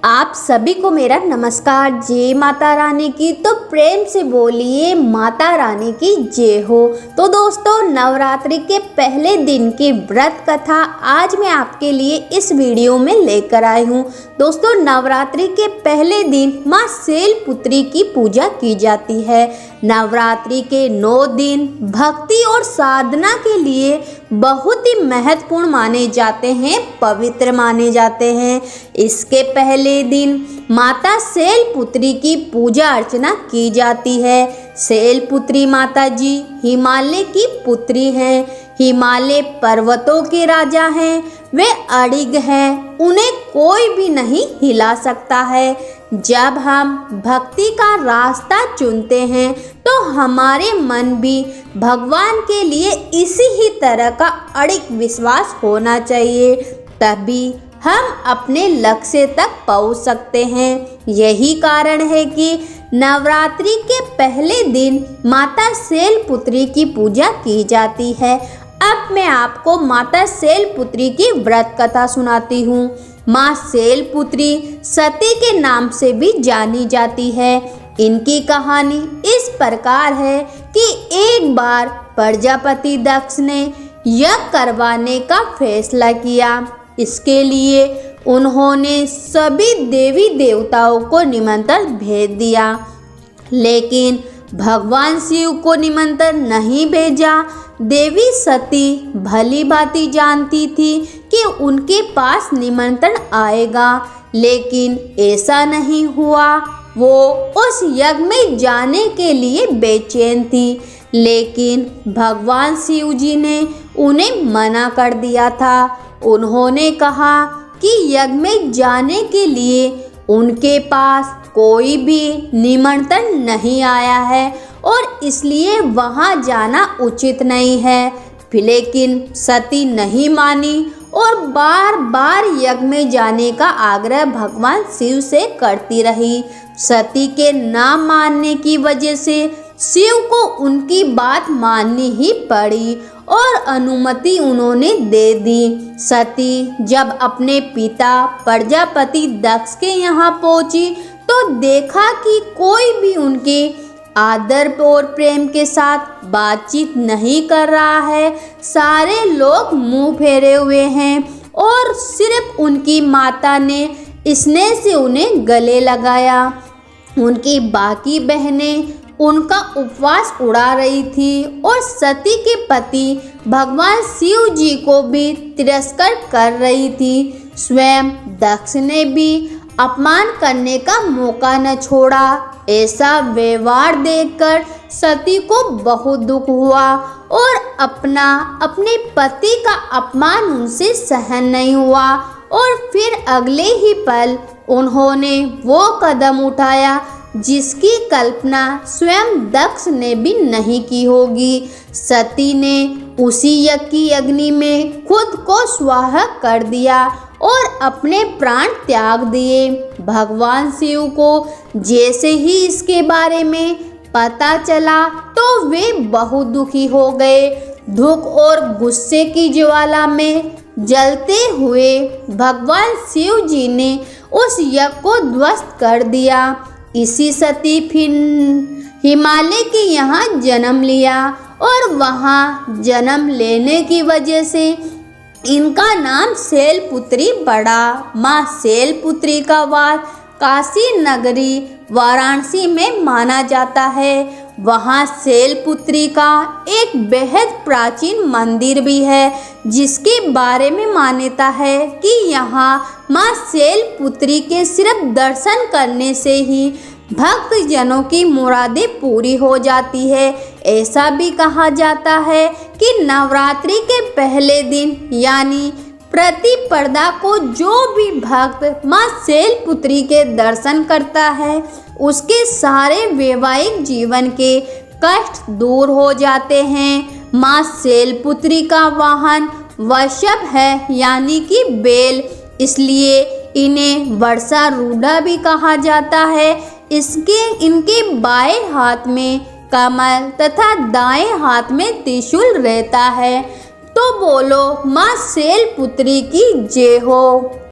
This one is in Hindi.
आप सभी को मेरा नमस्कार। जय माता रानी की। तो प्रेम से बोलिए माता रानी की जय हो। तो दोस्तों, नवरात्रि के पहले दिन की व्रत कथा आज मैं आपके लिए इस वीडियो में लेकर आई हूँ। दोस्तों, नवरात्रि के पहले दिन माँ शैलपुत्री की पूजा की जाती है। नवरात्रि के 9 दिन भक्ति और साधना के लिए बहुत ही महत्वपूर्ण माने जाते हैं, पवित्र माने जाते हैं। इसके पहले दिन माता शैलपुत्री की पूजा अर्चना की जाती है। शैलपुत्री माता जी हिमालय की पुत्री हैं, हिमालय पर्वतों के राजा हैं। वे अडिग हैं, उन्हें कोई भी नहीं हिला सकता है। जब हम भक्ति का रास्ता चुनते हैं तो हमारे मन भी भगवान के लिए इसी ही तरह का अडिग विश्वास होना चाहिए, तभी हम अपने लक्ष्य तक पहुंच सकते हैं। यही कारण है कि नवरात्रि के पहले दिन माता शैलपुत्री की पूजा की जाती है। अब मैं आपको माता शैलपुत्री की व्रत कथा सुनाती हूँ। माँ शैलपुत्री सती के नाम से भी जानी जाती है। इनकी कहानी इस प्रकार है कि एक बार प्रजापति दक्ष ने यज्ञ करवाने का फैसला किया। इसके लिए उन्होंने सभी देवी देवताओं को निमंत्रण भेज दिया, लेकिन भगवान शिव को निमंत्रण नहीं भेजा। देवी सती भली भांति जानती थी कि उनके पास निमंत्रण आएगा, लेकिन ऐसा नहीं हुआ। वो उस यज्ञ में जाने के लिए बेचैन थी, लेकिन भगवान शिव जी ने उन्हें मना कर दिया था। उन्होंने कहा कि यज्ञ में जाने के लिए उनके पास कोई भी निमंत्रण नहीं आया है और इसलिए वहां जाना उचित नहीं है। लेकिन सती नहीं मानी और बार बार यज्ञ में जाने का आग्रह भगवान शिव से करती रही। सती के ना मानने की वजह से शिव को उनकी बात माननी ही पड़ी और अनुमति उन्होंने दे दी। सती जब अपने पिता प्रजापति दक्ष के यहाँ पहुंची तो देखा कि कोई भी उनके आदर और प्रेम के साथ बातचीत नहीं कर रहा है। सारे लोग मुंह फेरे हुए हैं और सिर्फ उनकी माता ने स्नेह से उन्हें गले लगाया। उनकी बाकी बहनें उनका उपवास उड़ा रही थी और सती के पति भगवान शिव जी को भी तिरस्कार कर रही थी। स्वयं दक्ष ने भी अपमान करने का मौका न छोड़ा। ऐसा व्यवहार देखकर सती को बहुत दुख हुआ और अपने पति का अपमान उनसे सहन नहीं हुआ और फिर अगले ही पल उन्होंने वो कदम उठाया जिसकी कल्पना स्वयं दक्ष ने भी नहीं की होगी। सती ने उसी यज्ञ की अग्नि में खुद को स्वाहा कर दिया और अपने प्राण त्याग दिए। भगवान शिव को जैसे ही इसके बारे में पता चला तो वे बहुत दुखी हो गए। दुख और गुस्से की ज्वाला में जलते हुए भगवान शिव जी ने उस यज्ञ को ध्वस्त कर दिया। इसी सती फिर हिमालय के यहाँ जन्म लिया और वहाँ जन्म लेने की वजह से इनका नाम शैलपुत्री पड़ा। माँ शैलपुत्री का वास काशी नगरी वाराणसी में माना जाता है। वहाँ शैलपुत्री का एक बेहद प्राचीन मंदिर भी है, जिसके बारे में मान्यता है कि यहाँ माँ शैलपुत्री के सिर्फ दर्शन करने से ही भक्त जनों की मुरादें पूरी हो जाती है। ऐसा भी कहा जाता है कि नवरात्रि के पहले दिन यानी प्रतिपदा को जो भी भक्त माँ शैलपुत्री के दर्शन करता है उसके सारे वैवाहिक जीवन के कष्ट दूर हो जाते हैं। माँ शैलपुत्री का वाहन वृषभ है यानी कि बैल, इसलिए इन्हें वर्षारूढ़ा भी कहा जाता है। इनके बाएं हाथ में कमल तथा दाएं हाथ में त्रिशूल रहता है। तो बोलो माँ शैलपुत्री की जय हो।